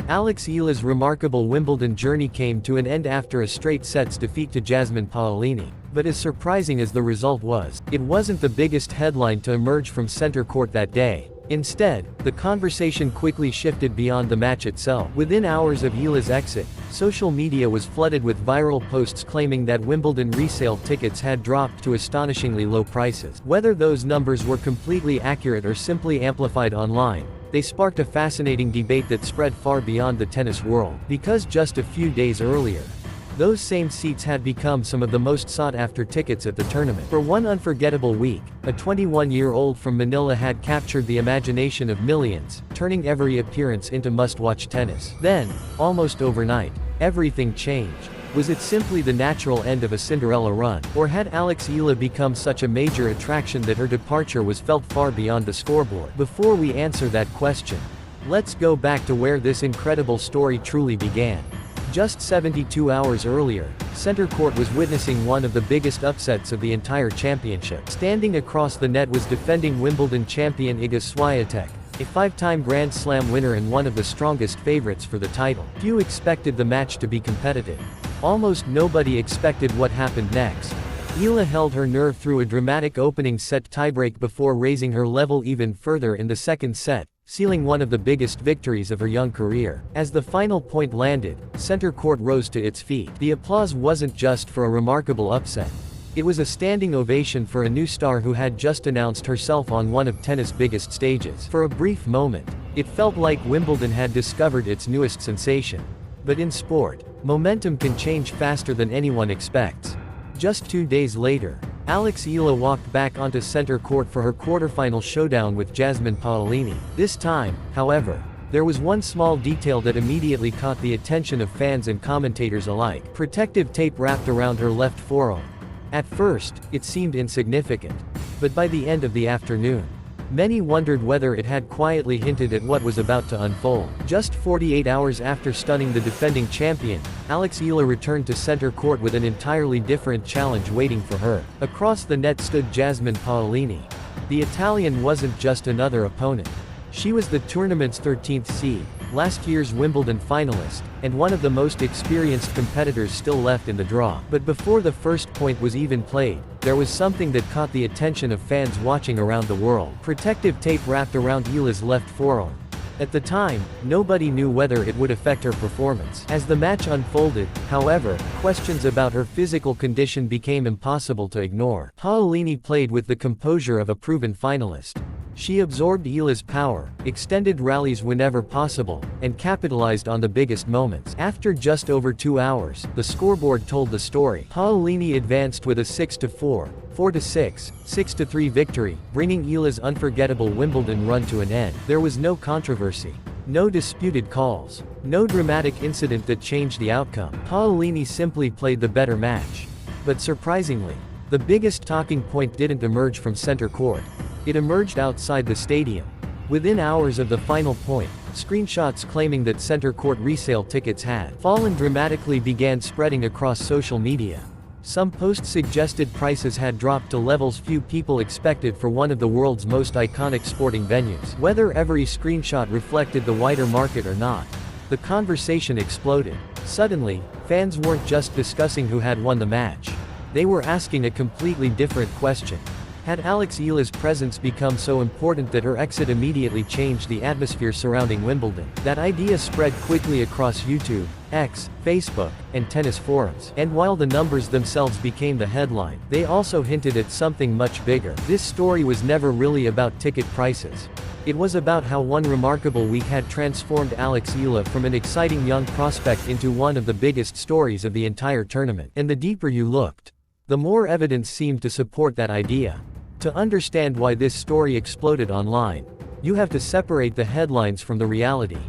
Alex Eala's remarkable Wimbledon journey came to an end after a straight sets defeat to Jasmine Paolini. But as surprising as the result was, it wasn't the biggest headline to emerge from center court that day. Instead, the conversation quickly shifted beyond the match itself. Within hours of Eala's exit, social media was flooded with viral posts claiming that Wimbledon resale tickets had dropped to astonishingly low prices. Whether those numbers were completely accurate or simply amplified online, they sparked a fascinating debate that spread far beyond the tennis world. Because just a few days earlier, those same seats had become some of the most sought-after tickets at the tournament. For one unforgettable week, a 21-year-old from Manila had captured the imagination of millions, turning every appearance into must-watch tennis. Then, almost overnight, everything changed. Was it simply the natural end of a Cinderella run? Or had Alex Eala become such a major attraction that her departure was felt far beyond the scoreboard? Before we answer that question, let's go back to where this incredible story truly began. Just 72 hours earlier, center court was witnessing one of the biggest upsets of the entire championship. Standing across the net was defending Wimbledon champion Iga Świątek, a five-time Grand Slam winner and one of the strongest favorites for the title. Few expected the match to be competitive. Almost nobody expected what happened next. Eala held her nerve through a dramatic opening set tiebreak before raising her level even further in the second set, sealing one of the biggest victories of her young career. As the final point landed, center court rose to its feet. The applause wasn't just for a remarkable upset. It was a standing ovation for a new star who had just announced herself on one of tennis' biggest stages. For a brief moment, it felt like Wimbledon had discovered its newest sensation. But in sport, momentum can change faster than anyone expects. Just 2 days later, Alex Eala walked back onto center court for her quarterfinal showdown with Jasmine Paolini. This time, however, there was one small detail that immediately caught the attention of fans and commentators alike. Protective tape wrapped around her left forearm. At first, it seemed insignificant. But by the end of the afternoon, many wondered whether it had quietly hinted at what was about to unfold. Just 48 hours after stunning the defending champion, Alex Eala returned to center court with an entirely different challenge waiting for her. Across the net stood Jasmine Paolini. The Italian wasn't just another opponent. She was the tournament's 13th seed, last year's Wimbledon finalist, and one of the most experienced competitors still left in the draw. But before the first point was even played, there was something that caught the attention of fans watching around the world. Protective tape wrapped around Eala's left forearm. At the time, nobody knew whether it would affect her performance. As the match unfolded, however, questions about her physical condition became impossible to ignore. Paolini played with the composure of a proven finalist. She absorbed Eala's power, extended rallies whenever possible, and capitalized on the biggest moments. After just over 2 hours, the scoreboard told the story. Paolini advanced with a 6-4, 4-6, 6-3 victory, bringing Eala's unforgettable Wimbledon run to an end. There was no controversy, no disputed calls, no dramatic incident that changed the outcome. Paolini simply played the better match. But surprisingly, the biggest talking point didn't emerge from center court. It emerged outside the stadium. Within hours of the final point, screenshots claiming that center court resale tickets had fallen dramatically began spreading across social media. Some posts suggested prices had dropped to levels few people expected for one of the world's most iconic sporting venues. Whether every screenshot reflected the wider market or not, the conversation exploded. Suddenly, fans weren't just discussing who had won the match. They were asking a completely different question. Had Alex Eala's presence become so important that her exit immediately changed the atmosphere surrounding Wimbledon? That idea spread quickly across YouTube, X, Facebook, and tennis forums. And while the numbers themselves became the headline, they also hinted at something much bigger. This story was never really about ticket prices. It was about how one remarkable week had transformed Alex Eala from an exciting young prospect into one of the biggest stories of the entire tournament. And the deeper you looked, the more evidence seemed to support that idea. To understand why this story exploded online, you have to separate the headlines from the reality.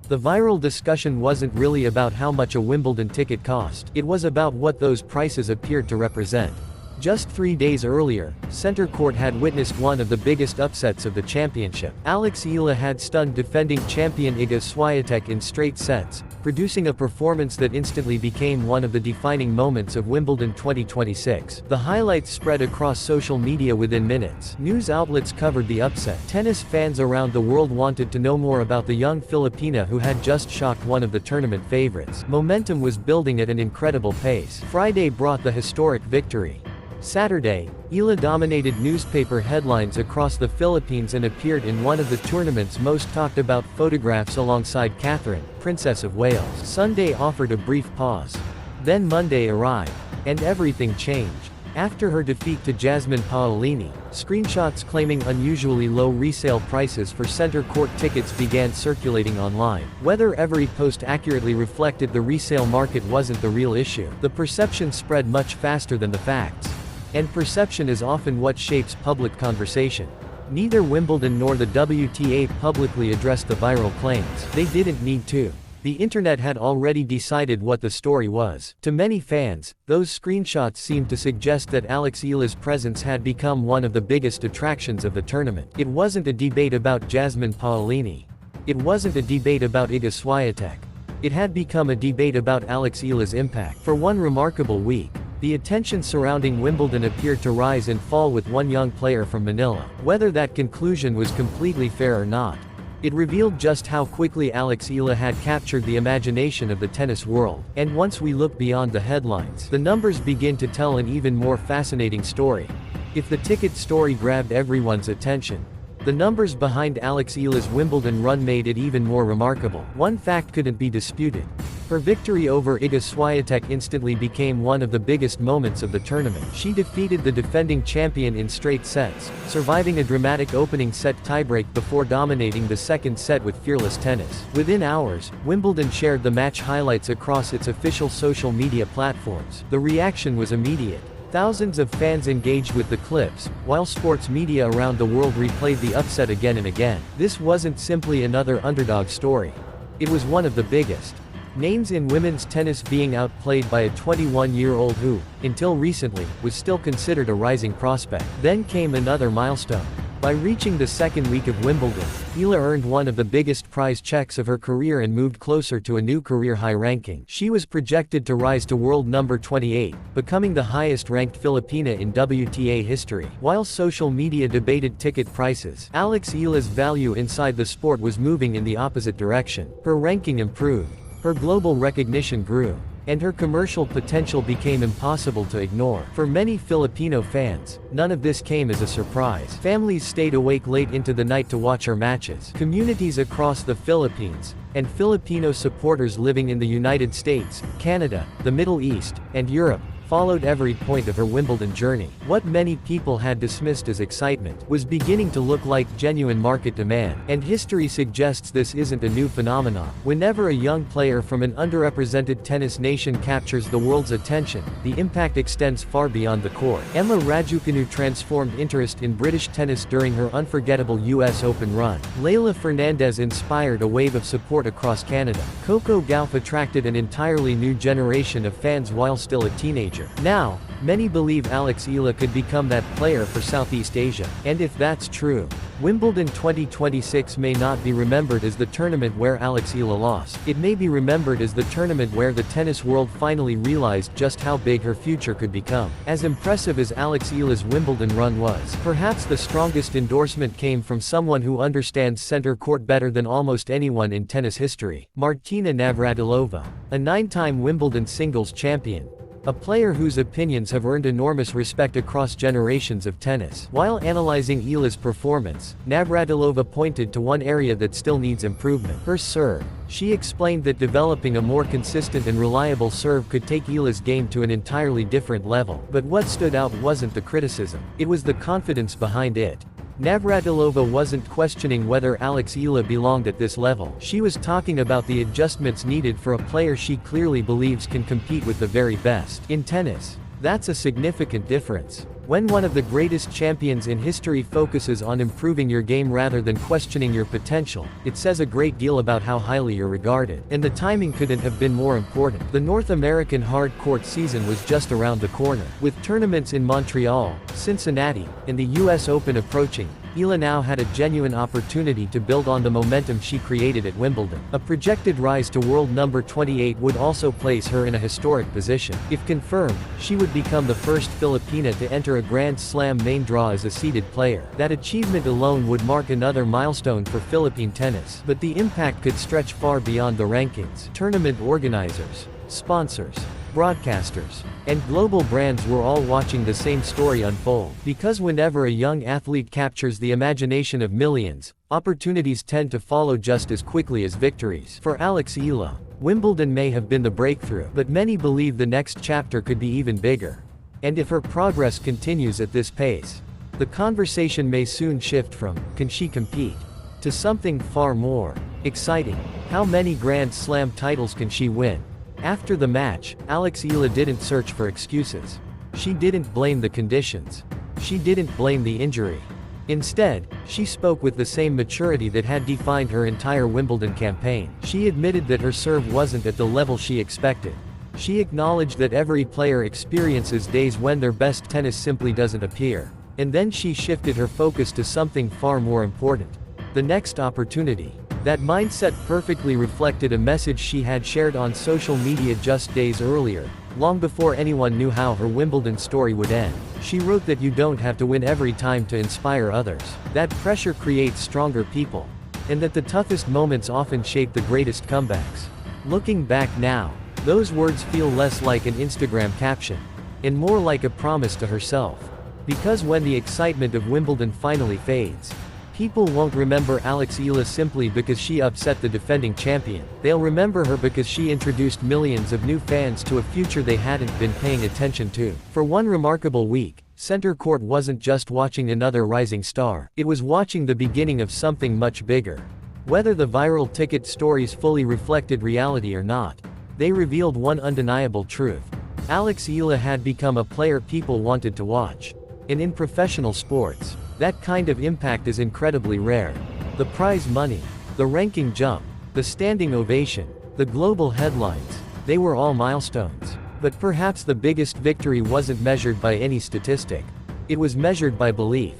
The viral discussion wasn't really about how much a Wimbledon ticket cost. It was about what those prices appeared to represent. Just 3 days earlier, center court had witnessed one of the biggest upsets of the championship. Alex Eala had stunned defending champion Iga Świątek in straight sets, producing a performance that instantly became one of the defining moments of Wimbledon 2026. The highlights spread across social media within minutes. News outlets covered the upset. Tennis fans around the world wanted to know more about the young Filipina who had just shocked one of the tournament favorites. Momentum was building at an incredible pace. Friday brought the historic victory. Saturday, Eala dominated newspaper headlines across the Philippines and appeared in one of the tournament's most talked about photographs alongside Catherine, Princess of Wales. Sunday offered a brief pause. Then Monday arrived, and everything changed. After her defeat to Jasmine Paolini, screenshots claiming unusually low resale prices for center court tickets began circulating online. Whether every post accurately reflected the resale market wasn't the real issue. The perception spread much faster than the facts. And perception is often what shapes public conversation. Neither Wimbledon nor the WTA publicly addressed the viral claims. They didn't need to. The internet had already decided what the story was. To many fans, those screenshots seemed to suggest that Alex Eala's presence had become one of the biggest attractions of the tournament. It wasn't a debate about Jasmine Paolini. It wasn't a debate about Iga Świątek. It had become a debate about Alex Eala's impact. For one remarkable week, the attention surrounding Wimbledon appeared to rise and fall with one young player from Manila. Whether that conclusion was completely fair or not, it revealed just how quickly Alex Eala had captured the imagination of the tennis world. And once we look beyond the headlines, the numbers begin to tell an even more fascinating story. If the ticket story grabbed everyone's attention, the numbers behind Alex Eala's Wimbledon run made it even more remarkable. One fact couldn't be disputed. Her victory over Iga Świątek instantly became one of the biggest moments of the tournament. She defeated the defending champion in straight sets, surviving a dramatic opening set tiebreak before dominating the second set with fearless tennis. Within hours, Wimbledon shared the match highlights across its official social media platforms. The reaction was immediate. Thousands of fans engaged with the clips, while sports media around the world replayed the upset again and again. This wasn't simply another underdog story. It was one of the biggest names in women's tennis being outplayed by a 21-year-old who, until recently, was still considered a rising prospect. Then came another milestone. By reaching the second week of Wimbledon, Eala earned one of the biggest prize checks of her career and moved closer to a new career-high ranking. She was projected to rise to world number 28, becoming the highest-ranked Filipina in WTA history. While social media debated ticket prices, Alex Eala's value inside the sport was moving in the opposite direction. Her ranking improved, her global recognition grew, and her commercial potential became impossible to ignore. For many Filipino fans, none of this came as a surprise. Families stayed awake late into the night to watch her matches. Communities across the Philippines, and Filipino supporters living in the United States, Canada, the Middle East, and Europe, followed every point of her Wimbledon journey. What many people had dismissed as excitement was beginning to look like genuine market demand, and history suggests this isn't a new phenomenon. Whenever a young player from an underrepresented tennis nation captures the world's attention, the impact extends far beyond the court. Emma Raducanu transformed interest in British tennis during her unforgettable US Open run. Leylah Fernandez inspired a wave of support across Canada. Coco Gauff attracted an entirely new generation of fans while still a teenager. Now, many believe Alex Eala could become that player for Southeast Asia. And if that's true, Wimbledon 2026 may not be remembered as the tournament where Alex Eala lost. It may be remembered as the tournament where the tennis world finally realized just how big her future could become. As impressive as Alex Eala's Wimbledon run was, perhaps the strongest endorsement came from someone who understands center court better than almost anyone in tennis history: Martina Navratilova, a 9-time Wimbledon singles champion. A player whose opinions have earned enormous respect across generations of tennis. While analyzing Eala's performance, Navratilova pointed to one area that still needs improvement: her serve. She explained that developing a more consistent and reliable serve could take Eala's game to an entirely different level. But what stood out wasn't the criticism, it was the confidence behind it. Navratilova wasn't questioning whether Alex Eala belonged at this level. She was talking about the adjustments needed for a player she clearly believes can compete with the very best. In tennis, that's a significant difference. When one of the greatest champions in history focuses on improving your game rather than questioning your potential, it says a great deal about how highly you're regarded. And the timing couldn't have been more important. The North American hard court season was just around the corner. With tournaments in Montreal, Cincinnati, and the US Open approaching, Eala now had a genuine opportunity to build on the momentum she created at Wimbledon. A projected rise to world number 28 would also place her in a historic position. If confirmed, she would become the first Filipina to enter a Grand Slam main draw as a seeded player. That achievement alone would mark another milestone for Philippine tennis. But the impact could stretch far beyond the rankings. Tournament organizers, sponsors, broadcasters, and global brands were all watching the same story unfold. Because whenever a young athlete captures the imagination of millions, opportunities tend to follow just as quickly as victories. For Alex Eala, Wimbledon may have been the breakthrough, but many believe the next chapter could be even bigger. And if her progress continues at this pace, the conversation may soon shift from, "Can she compete?" to something far more exciting. How many Grand Slam titles can she win? After the match, Alex Eala didn't search for excuses. She didn't blame the conditions. She didn't blame the injury. Instead, she spoke with the same maturity that had defined her entire Wimbledon campaign. She admitted that her serve wasn't at the level she expected. She acknowledged that every player experiences days when their best tennis simply doesn't appear. And then she shifted her focus to something far more important: the next opportunity. That mindset perfectly reflected a message she had shared on social media just days earlier, long before anyone knew how her Wimbledon story would end. She wrote that you don't have to win every time to inspire others. That pressure creates stronger people. And that the toughest moments often shape the greatest comebacks. Looking back now, those words feel less like an Instagram caption, and more like a promise to herself. Because when the excitement of Wimbledon finally fades, people won't remember Alex Eala simply because she upset the defending champion. They'll remember her because she introduced millions of new fans to a future they hadn't been paying attention to. For one remarkable week, center court wasn't just watching another rising star, it was watching the beginning of something much bigger. Whether the viral ticket stories fully reflected reality or not, they revealed one undeniable truth: Alex Eala had become a player people wanted to watch. And in professional sports, that kind of impact is incredibly rare. The prize money, the ranking jump, the standing ovation, the global headlines, they were all milestones. But perhaps the biggest victory wasn't measured by any statistic. It was measured by belief.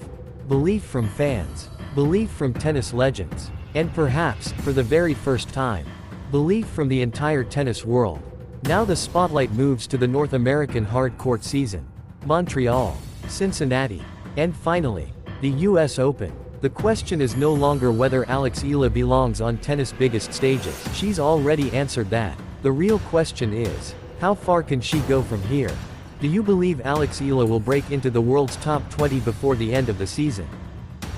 Belief from fans. Belief from tennis legends. And perhaps, for the very first time, belief from the entire tennis world. Now the spotlight moves to the North American hard court season. Montreal, Cincinnati, and finally, the US Open. The question is no longer whether Alex Eala belongs on tennis' biggest stages. She's already answered that. The real question is, how far can she go from here? Do you believe Alex Eala will break into the world's top 20 before the end of the season?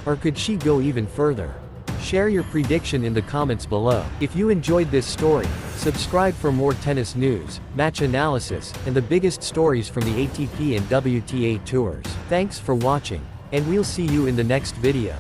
Or could she go even further? Share your prediction in the comments below. If you enjoyed this story, subscribe for more tennis news, match analysis, and the biggest stories from the ATP and WTA tours. Thanks for watching, and we'll see you in the next video.